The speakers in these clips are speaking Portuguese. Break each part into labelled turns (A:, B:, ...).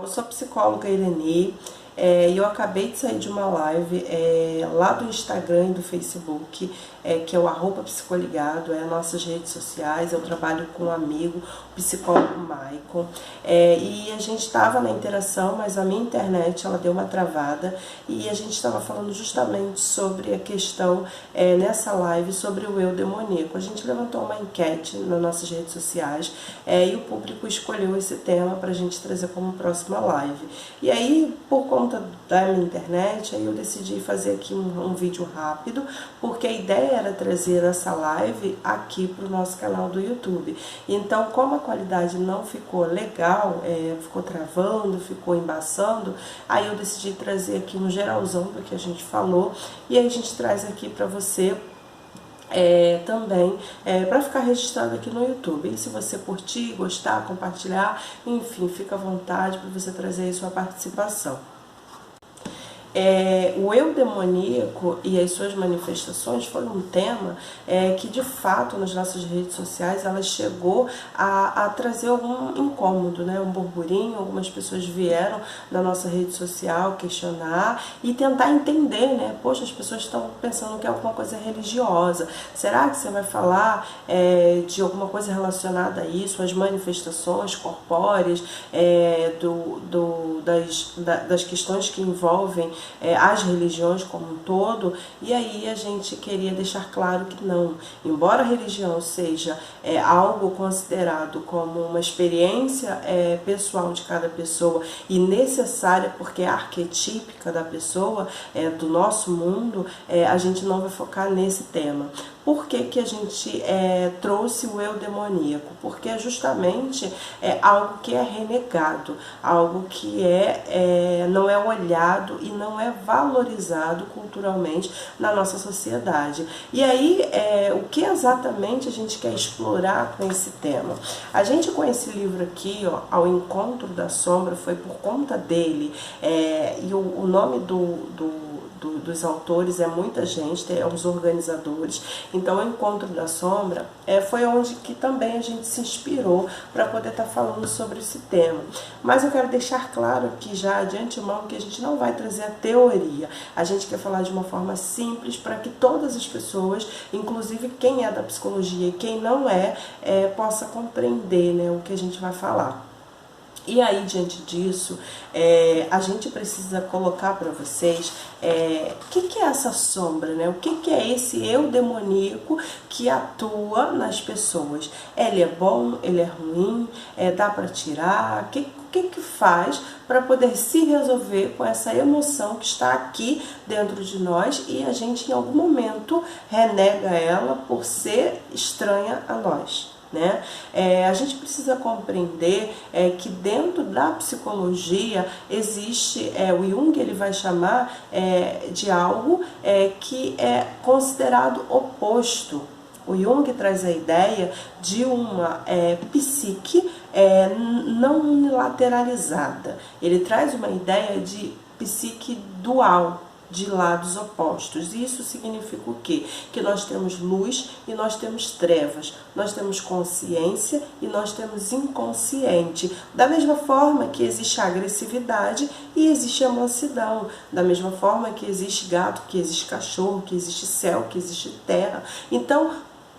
A: eu sou a psicóloga Irene, e eu acabei de sair de uma live lá do Instagram e do Facebook, que é o @psicoligado, nossas redes sociais. Eu trabalho com um amigo, o psicólogo Maicon, e a gente estava na interação, mas a minha internet ela deu uma travada, e a gente estava falando justamente sobre a questão nessa live sobre o eu demoníaco. A gente levantou uma enquete nas nossas redes sociais, e o público escolheu esse tema para a gente trazer como próxima live. E aí, por conta da minha internet, aí eu decidi fazer aqui um vídeo rápido, porque a ideia era trazer essa live aqui para o nosso canal do YouTube. Então, como a qualidade não ficou legal, ficou travando, ficou embaçando, aí eu decidi trazer aqui um geralzão do que a gente falou, e aí a gente traz aqui para você também para ficar registrado aqui no YouTube. E se você curtir, gostar, compartilhar, enfim, fica à vontade para você trazer aí sua participação. O eu demoníaco e as suas manifestações foi um tema que de fato nas nossas redes sociais ela chegou a trazer algum incômodo, né? Um burburinho. Algumas pessoas vieram na nossa rede social questionar e tentar entender, né? Poxa, as pessoas estão pensando que é alguma coisa religiosa. Será que você vai falar de alguma coisa relacionada a isso, as manifestações corpóreas, das questões que envolvem as religiões como um todo? E aí a gente queria deixar claro que não, embora a religião seja algo considerado como uma experiência pessoal de cada pessoa e necessária porque é arquetípica da pessoa, do nosso mundo, a gente não vai focar nesse tema. Por que que a gente trouxe o eu demoníaco? Porque é justamente algo que é renegado, algo que não é olhado e não é valorizado culturalmente na nossa sociedade. E aí, o que exatamente a gente quer explorar com esse tema? A gente, com esse livro aqui, ó, Ao Encontro da Sombra, foi por conta dele, e o nome dos autores é muita gente, os organizadores. Então, o Encontro da Sombra foi onde que também a gente se inspirou para poder estar falando sobre esse tema. Mas eu quero deixar claro aqui já de antemão que a gente não vai trazer a teoria. A gente quer falar de uma forma simples para que todas as pessoas, inclusive quem é da psicologia e quem não possa compreender, né, o que a gente vai falar. E aí, diante disso, a gente precisa colocar para vocês o que é essa sombra, né? O que é esse eu demoníaco que atua nas pessoas. Ele é bom, ele é ruim, dá para tirar? O que faz para poder se resolver com essa emoção que está aqui dentro de nós e a gente em algum momento renega ela por ser estranha a nós? Né? A gente precisa compreender que dentro da psicologia existe, o Jung ele vai chamar de algo que é considerado oposto. O Jung traz a ideia de uma psique não unilateralizada. Ele traz uma ideia de psique dual, de lados opostos. E isso significa o quê? Que nós temos luz e nós temos trevas, nós temos consciência e nós temos inconsciente. Da mesma forma que existe agressividade e existe a mansidão, da mesma forma que existe gato, que existe cachorro, que existe céu, que existe terra. Então,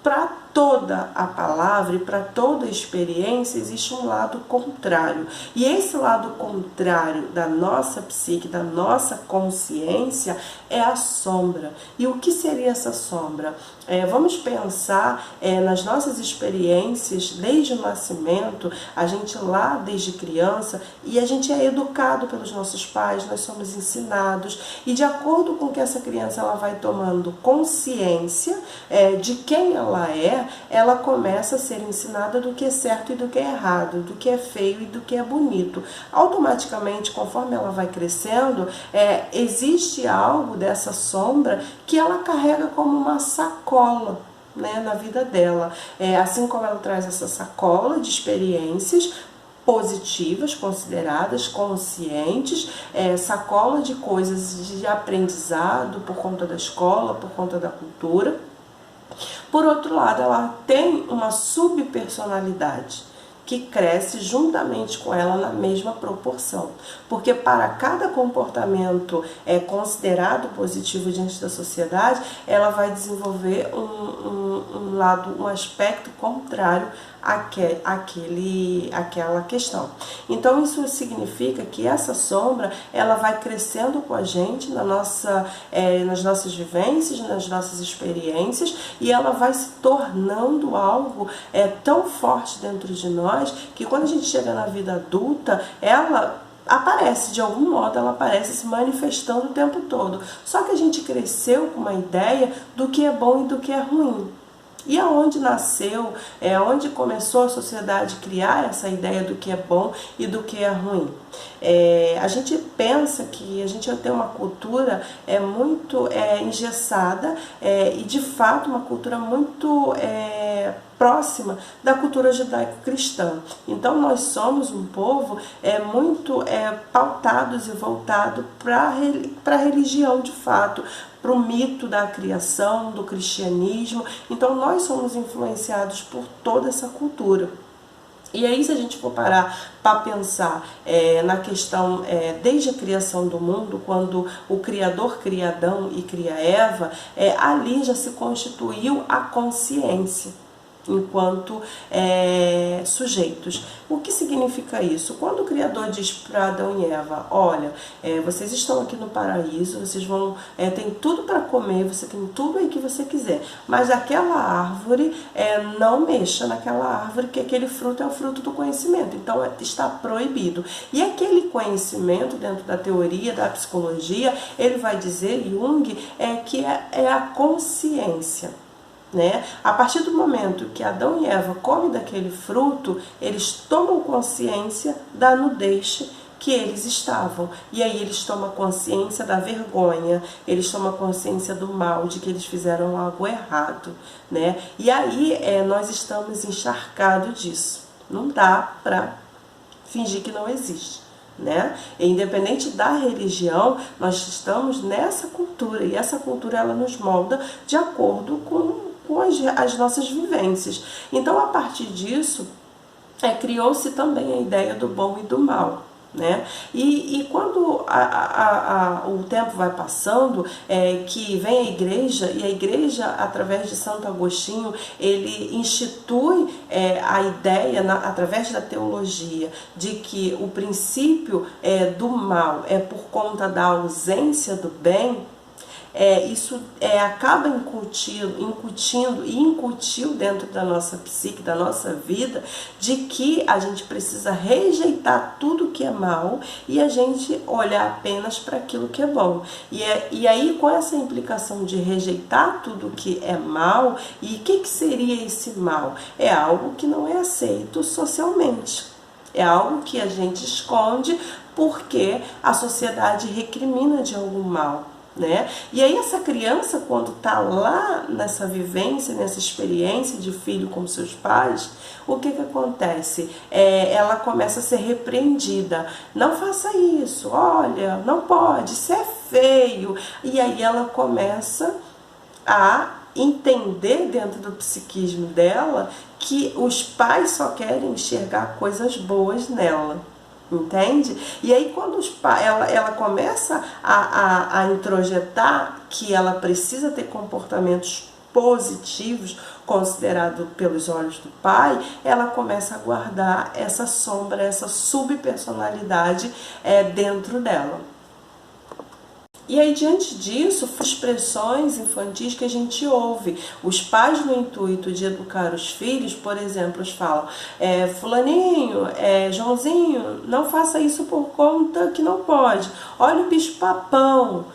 A: para toda a palavra e para toda a experiência existe um lado contrário. E esse lado contrário da nossa psique, da nossa consciência, é a sombra. E o que seria essa sombra? Vamos pensar nas nossas experiências desde o nascimento, a gente lá desde criança, e a gente é educado pelos nossos pais, nós somos ensinados, e de acordo com que essa criança ela vai tomando consciência de quem ela começa a ser ensinada do que é certo e do que é errado, do que é feio e do que é bonito. Automaticamente, conforme ela vai crescendo, existe algo dessa sombra que ela carrega como uma sacola, né, na vida dela. Assim como ela traz essa sacola de experiências positivas, consideradas, conscientes, sacola de coisas de aprendizado por conta da escola, por conta da cultura. Por outro lado, ela tem uma subpersonalidade, que cresce juntamente com ela na mesma proporção. Porque para cada comportamento considerado positivo diante da sociedade, ela vai desenvolver um aspecto contrário àquela questão. Então isso significa que essa sombra ela vai crescendo com a gente nas nossas vivências, nas nossas experiências, e ela vai se tornando algo tão forte dentro de nós que quando a gente chega na vida adulta, ela aparece, de algum modo ela aparece se manifestando o tempo todo. Só que a gente cresceu com uma ideia do que é bom e do que é ruim. E aonde nasceu, onde começou a sociedade a criar essa ideia do que é bom e do que é ruim? A gente pensa que a gente tem uma cultura muito engessada e de fato uma cultura muito próxima da cultura judaico-cristã. Então nós somos um povo muito pautados e voltado para a religião de fato, para o mito da criação, do cristianismo. Então nós somos influenciados por toda essa cultura. E aí, se a gente for parar para pensar na questão desde a criação do mundo, quando o Criador cria Adão e cria Eva, ali já se constituiu a consciência enquanto sujeitos. O que significa isso? Quando o Criador diz para Adão e Eva, olha, vocês estão aqui no paraíso, vocês vão tem tudo para comer, você tem tudo aí que você quiser, mas aquela árvore, não mexa naquela árvore, que aquele fruto é o fruto do conhecimento, então está proibido. E aquele conhecimento, dentro da teoria da psicologia, ele vai dizer, Jung, que é a consciência. A partir do momento que Adão e Eva comem daquele fruto, eles tomam consciência da nudez que eles estavam. E aí eles tomam consciência da vergonha, eles tomam consciência do mal, de que eles fizeram algo errado. E aí nós estamos encharcados disso. Não dá para fingir que não existe. Independente da religião, nós estamos nessa cultura, e essa cultura ela nos molda de acordo com as nossas vivências. Então, a partir disso, criou-se também a ideia do bom e do mal. E quando o tempo vai passando, que vem a igreja, e a igreja, através de Santo Agostinho, ele institui a ideia, através da teologia, de que o princípio do mal é por conta da ausência do bem. Isso acaba incutindo e incutiu dentro da nossa psique, da nossa vida, de que a gente precisa rejeitar tudo que é mal e a gente olhar apenas para aquilo que é bom. E aí, com essa implicação de rejeitar tudo que é mal, e o que seria esse mal? É algo que não é aceito socialmente. É algo que a gente esconde porque a sociedade recrimina de algum mal. E aí essa criança, quando está lá nessa vivência, nessa experiência de filho com seus pais, o que acontece? Ela começa a ser repreendida. Não faça isso, olha, não pode, isso é feio. E aí ela começa a entender dentro do psiquismo dela que os pais só querem enxergar coisas boas nela. Entende? E aí quando ela começa a introjetar que ela precisa ter comportamentos positivos considerados pelos olhos do pai, ela começa a guardar essa sombra, essa subpersonalidade dentro dela. E aí, diante disso, expressões infantis que a gente ouve. Os pais, no intuito de educar os filhos, por exemplo, eles falam, fulaninho, Joãozinho, não faça isso por conta que não pode. Olha o bicho-papão,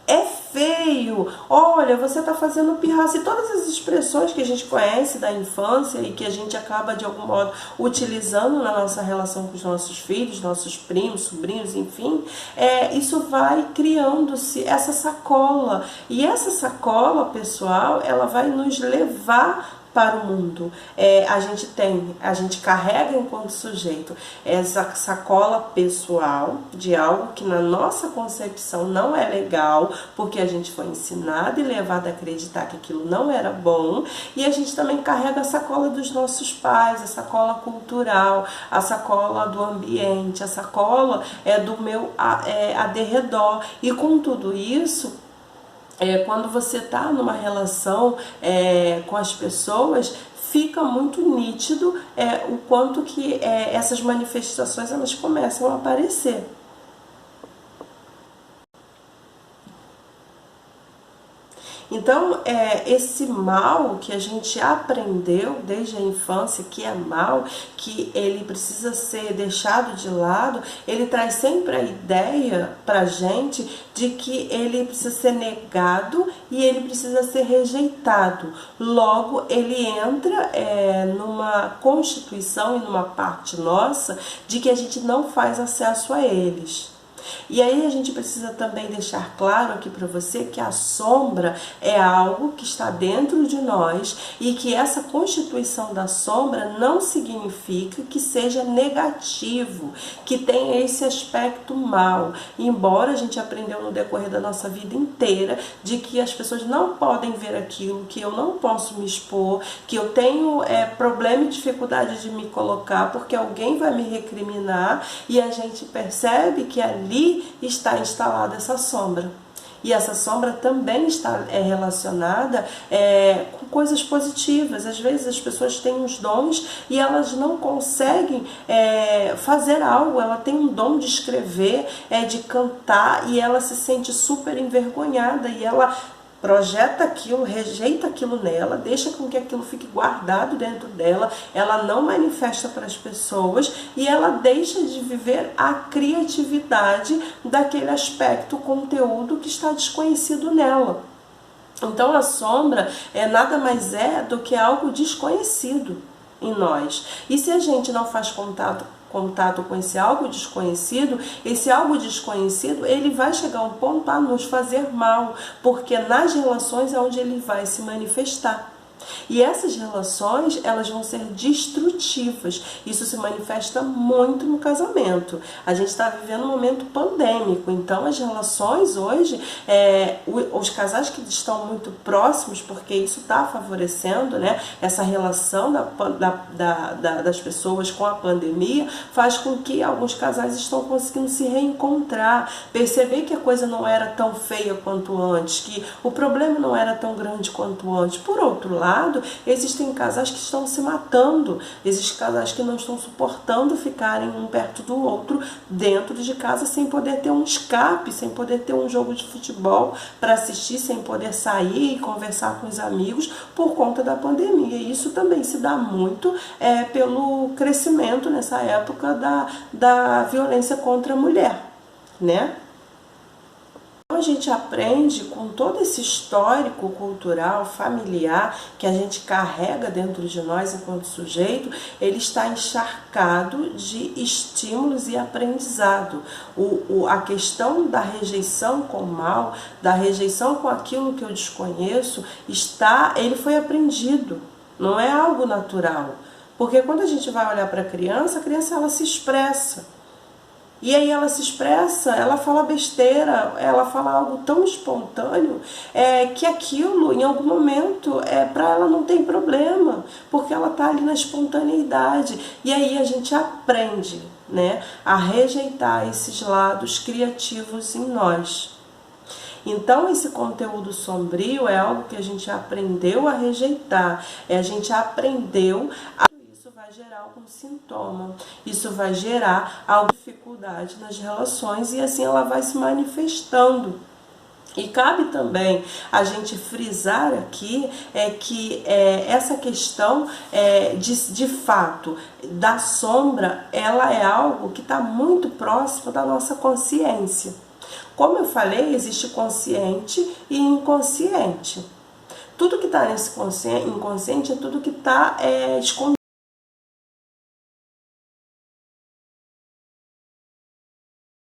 A: é feio, olha, você está fazendo pirraça. E todas as expressões que a gente conhece da infância e que a gente acaba, de algum modo, utilizando na nossa relação com os nossos filhos, nossos primos, sobrinhos, enfim, isso vai criando-se essa sacola. E essa sacola, pessoal, ela vai nos levar para o mundo. A gente carrega enquanto sujeito essa sacola pessoal de algo que na nossa concepção não é legal, porque a gente foi ensinado e levado a acreditar que aquilo não era bom, e a gente também carrega a sacola dos nossos pais, a sacola cultural, a sacola do ambiente, a sacola do meu derredor. E com tudo isso, quando você está numa relação com as pessoas, fica muito nítido o quanto que essas manifestações elas começam a aparecer. Então, esse mal que a gente aprendeu desde a infância, que é mal, que ele precisa ser deixado de lado, ele traz sempre a ideia pra gente de que ele precisa ser negado e ele precisa ser rejeitado. Logo, ele entra numa constituição e numa parte nossa de que a gente não faz acesso a eles. E aí a gente precisa também deixar claro aqui para você que a sombra é algo que está dentro de nós e que essa constituição da sombra não significa que seja negativo, que tenha esse aspecto mal. Embora a gente aprendeu no decorrer da nossa vida inteira de que as pessoas não podem ver aquilo, que eu não posso me expor, que eu tenho problema e dificuldade de me colocar porque alguém vai me recriminar, e a gente percebe que ali está instalada essa sombra. E essa sombra também está relacionada com coisas positivas. Às vezes as pessoas têm uns dons e elas não conseguem fazer algo. Ela tem um dom de escrever, de cantar, e ela se sente super envergonhada e ela projeta aquilo, rejeita aquilo nela, deixa com que aquilo fique guardado dentro dela, ela não manifesta para as pessoas e ela deixa de viver a criatividade daquele aspecto, conteúdo que está desconhecido nela. Então a sombra nada mais do que algo desconhecido em nós. E se a gente não faz contato com esse algo desconhecido, ele vai chegar a um ponto a nos fazer mal, porque nas relações é onde ele vai se manifestar. E essas relações, elas vão ser destrutivas. Isso se manifesta muito no casamento. A gente está vivendo um momento pandêmico, então as relações hoje, os casais que estão muito próximos, porque isso está favorecendo, né, essa relação das pessoas com a pandemia, faz com que alguns casais estão conseguindo se reencontrar, perceber que a coisa não era tão feia quanto antes, que o problema não era tão grande quanto antes. Por outro lado, existem casais que estão se matando, existem casais que não estão suportando ficarem um perto do outro dentro de casa, sem poder ter um escape, sem poder ter um jogo de futebol para assistir, sem poder sair e conversar com os amigos por conta da pandemia. E isso também se dá muito pelo crescimento nessa época da violência contra a mulher, né? A gente aprende com todo esse histórico cultural, familiar, que a gente carrega dentro de nós enquanto sujeito, ele está encharcado de estímulos e aprendizado. A questão da rejeição com o mal, da rejeição com aquilo que eu desconheço, ele foi aprendido, não é algo natural. Porque quando a gente vai olhar para a criança ela se expressa. E aí ela se expressa, ela fala besteira, ela fala algo tão espontâneo que aquilo, em algum momento, para ela não tem problema, porque ela está ali na espontaneidade. E aí a gente aprende, né, a rejeitar esses lados criativos em nós. Então esse conteúdo sombrio é algo que a gente aprendeu a rejeitar, a gente aprendeu a... Isso vai gerar algum sintoma, isso vai gerar alguma dificuldade nas relações e assim ela vai se manifestando. E cabe também a gente frisar aqui que essa questão de fato da sombra, ela é algo que está muito próximo da nossa consciência. Como eu falei, existe consciente e inconsciente. Tudo que está nesse inconsciente é tudo que está escondido